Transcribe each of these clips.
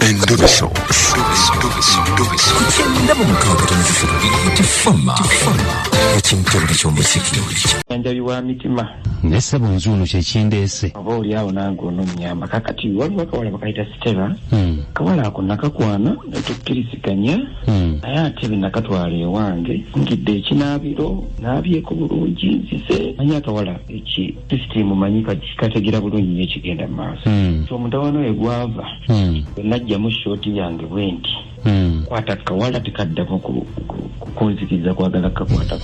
Endobeso. Kugenda mu mukaaga tefama ekintu ky'omuziki enjabi wa mitima nesebo nzuno kyekindeese oba oli awo nange onomnyamba kakati waliwo akawala bakayita Stella kawala ako nakakwana netukkiriziganya naye ate binakatwala ewange ngidde ekinaabiro naabyeko bulungi nzize manyi akawala eki sisitimu manyi kategera bulungi nyo ekigenda mu maaso so omutawano we gwava najjamu shooti yange bwenti kwata kawala tekaddamu kunzikiriza kwagala kakwata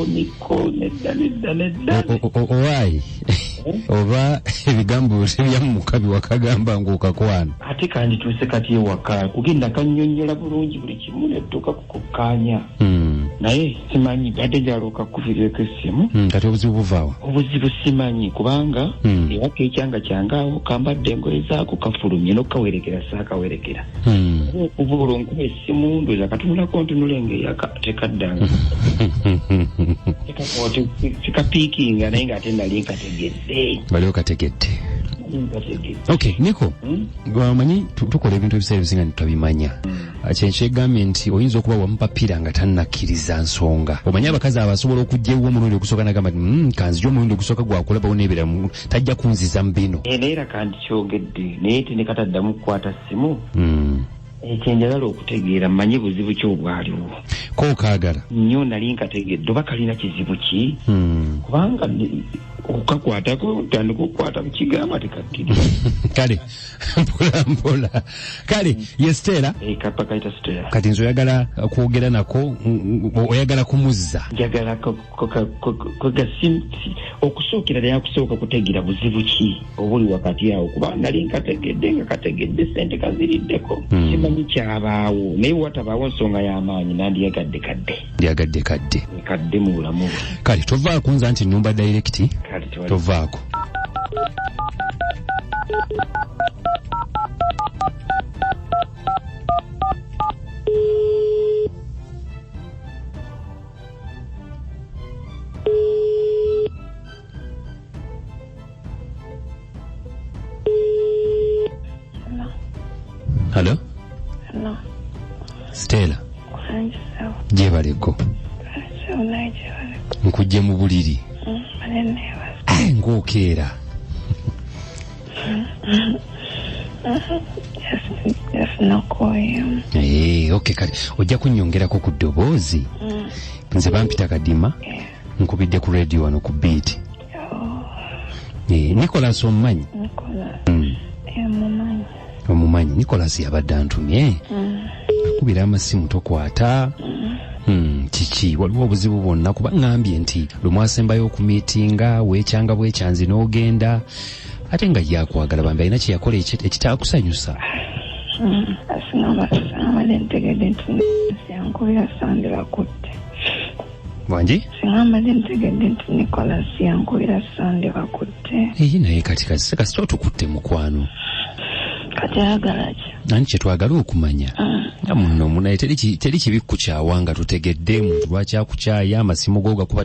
niko nedda owaayi oba ebigambo ebyamukabi wakagamba ng'okakwana ate kandi tuuse kati ewaka kugenda kannyonnyola bulungi buli kimu nedduka kukukkaanya naye simanyi badde gyalooka kuviireko essimu kati obuzibu buvaawa obuzibu simanyi kubanga ewaka ekyanga kyangaawo kambadde engoye zaako kafulumye n'okawerekera saakawerekera okubuula onkuba essimu ndoza katunulako ntunule tekaddanga tekapiikinga naye ng'ate nali nkategedde bali okategedde okay Niko wamanyi tukola ebintu ebiseera ebisinga netwabimanya kyekyegambye nti oyinza okuba wamupapira nga tannakkiriza nsonga omanyi abakazi abasobola okujja ewo omulundi ogusooka nagamba kanzija omulundi ogusooka gwakulaba nebeera tajja kunziza mu bino era kandi kyogedde naye tenekataddamu kukwata ssimu ekyenjagala okutegeera mmanyi buzibu ki obwaliwo ko okaagala nnyo nali nkategedde oba kalina kizibu ki kubanga okukakwatako tandika okukwata bukigamba tekakkiri kale mpola kale ye Stella kapa kayita Stella kati nze oyagala kwogera nako oyagala kumuzza njagala okusookera naye akusooka kutegeera buzibu ki obuli wakati awo kuba nali nkategedde nga kategedde sente kaziriddeko simanyi kyabaawo naye watabaawo nsonga y'amaanyi nandyagadde kadde mu bulamu kale tovaako nza nti nnumba direct tovaako Hello? Hello. Stella. Jebaleko. Nkujje mu buliri. Ng'okeera. Okay kale ojja kunnyongerako ku ddoboozi nze bampita kadima nkubidde ku radio wano ku beat Nicholas omumanyi omumanyi Nicholas yabadde antumye akubira amasimu tokwata kiki waliwo obuzibu bwonna kuba ngambye nti lumwasembayo okumiitinga weekyanga bwekyanzi n'ogenda ate nga yakwagala bambi alina kyeyakola ekitaakusanyusa wangi eyi naye kati kasita otukutte mukwano nani kyetwagala okumanya nga muno munaye teri kibi kukyawanga tutegedde muntu lwaki akukyaya amasimu go gakuba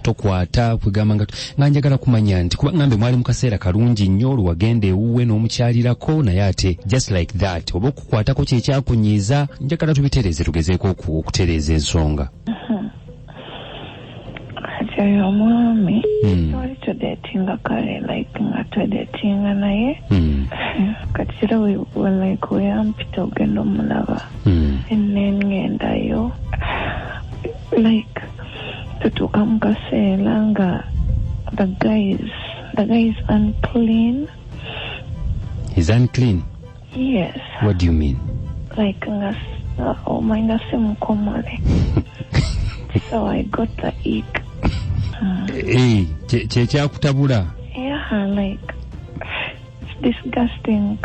tokwata kwegamba nga njagala kumanya nti kuba ngambe mwali mu kaseera kalungi nnyo olwagenda ewuwe n'omukyalirako naye ate just like that oba okukwatako kyekyakunyiiza njagala tubitereeze tugezeeko okutereeza ensonga omwami twali tudetinga kale like nga twedetinga naye kati kira like weyampita ogenda omulaba enengendayo like tutuuka mu kaseera nga the guy is unclean. He's unclean? Yes. What do you mean? Like nga omainga simukomole. So I got the ick. Kyekyakutabula? Yeah, like it's disgusting.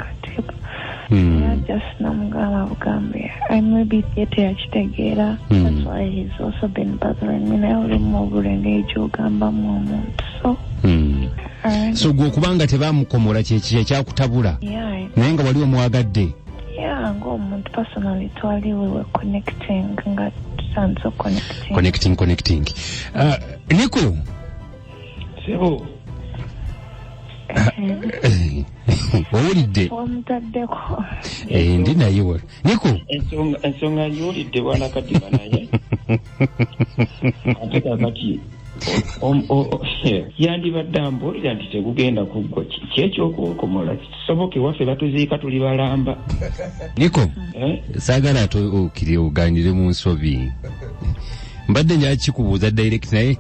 Just namugala Bugambia. I maybe yakitegeera. That's why he's also been bothering me. Naye olumu obulenge ekyogamba mu omuntu. So gwe okubanga tebamukomola kyekyakutabula? Naye nga wali omwagadde? Yeah, ng'omuntu personally twali we were connecting nga tusanze connecting. Nico? Sebo. owulidde wamutaddeko ndi naye niko ensonga yulidde bwana Kadiba naye ate kakati yandibadde ambuulira nti tegugenda kuggwa kyekyokukomola kisoboke waffe batuziika tuli balamba niko saagala ate okiri oganire mu nsobi mbadde nyakikubuuza direct naye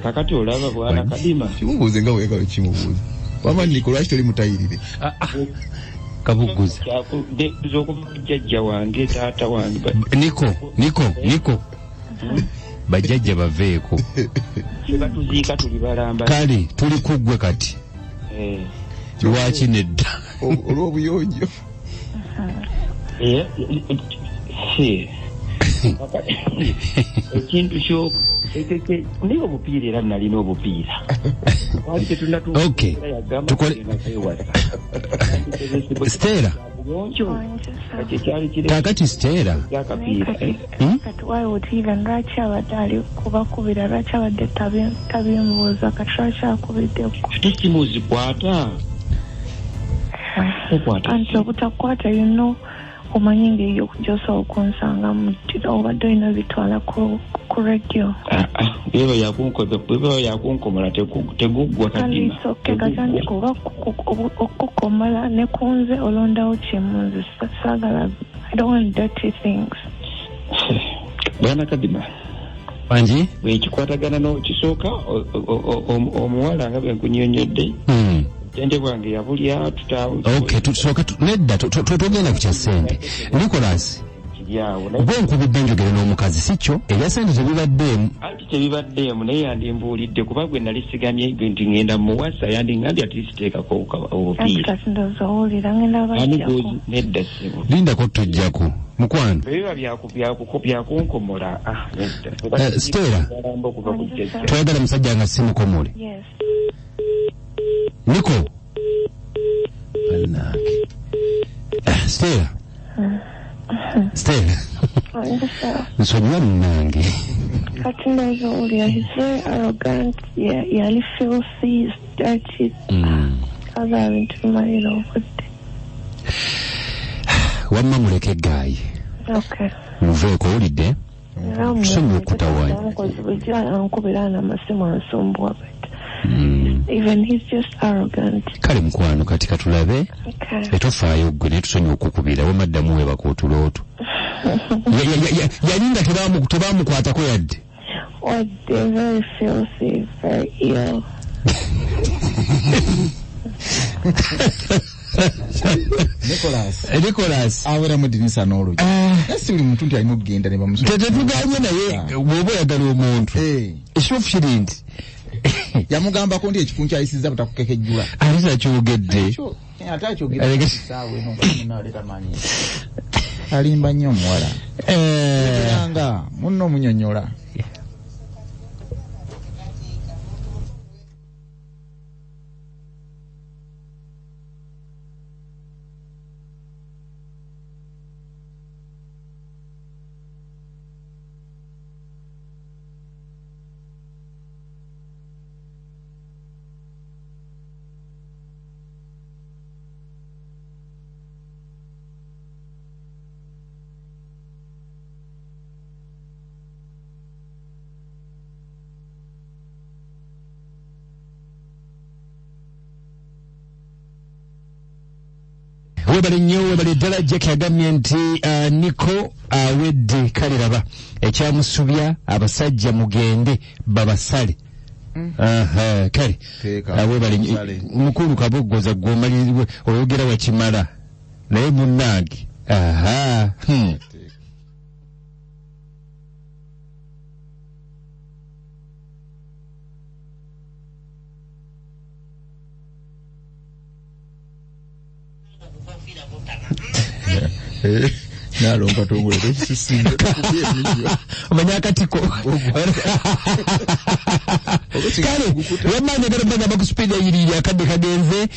kakati olaba bwana Kadima kimubuuze nga weekalo kimubuuze wama niko lwaki toli mutayirire kabuguza okuva jjajja wange taata wange niko bajjajja baveeko batuziika tuli balamba kale tuli kuggwe kati lwaki nedda olw'obuyonjo ekintu kyo naye obupiira era nalina obupiira okay tukole Stella kakati Stella why would he even lwaki abadde ali kubakubira lwaki abadde tabimbuuza kati lwaki akubiddeko ate kimuzikwata anti obutakwata omanyi ngeri okujja okunsanga obadde olina bitwala ku radio beba yakunkomola teguggwa Kadima gatandika oba okukomola ne kunze olondawo kimu nze saagala I don't want dirty things bwana Kadima wangi bwekikwatagana n'okisooka omuwala nga bwenkunyonyodde ente bwange yabulya okay tusooka nedda tugenda ku kyasente Nicholas gwe nkubidde njogera n'omukazi si kyo ebya sente tebibaddeemu anti tebibaddeemu naye yandimbuulidde kuba gwe nali sigamye nti ngenda muwasa yandingambye ati siteekako obupiira nedda sibu lindako tujjako mukwano ebiba byakunkomola Stella twagala musajja nga si mukomole niko banake Stella nsonyiwa munange kati ndowulira he's very arrogant yali filthy he's dirty kaza bintu bimalira obudde wamma muleke eggaayi muveeko owulidde tusonyiwa okutawanya ankubira n'amasimu ansumbuwa even he's just arrogant kale mukwano kati katulabe etofaayo gwe naye tusonyiwa okukubira wamaddamu webaka otulooto yalinda tebamukwatako yadde very filthy very ill Nicholas awera mu dinisa n'oluggi esi buli muntu nti alina okugenda ne bamusoma tetuganye naye bw'oba oyagala omuntu ekituufu kiri nti yamugambako ndi ekifunca ayisizza butakukekejjula alisa kyogedde ate akyogeddesawe nonaleta manyi alimba nnyo omuwala nga munno omunyonyola webale nnyo webale ddala Jack yagambye nti niko awedde kale raba ekyamusubya abasajja mugende babasale kale webale mukulu kaboggoza gw'omalirirwe oyogera wakimala naye munnange nalompa tongole tekisisinga omanya akatiko kale wamanya garo baga bakuspeeda yiri yakadde kagenze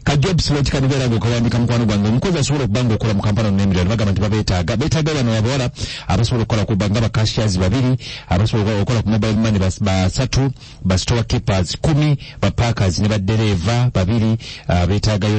ka jobs what kanibera ngo kawandika mukwano gwange mukozi asobola okubango okola mu Kampala n'emiriro baga bantu babetaaga bano abawala abasobola okukola ku banga bakashiers babiri abasobola okukola ku mobile money basatu ba store keepers 10 ba packers ne ba dereva babiri betaaga yo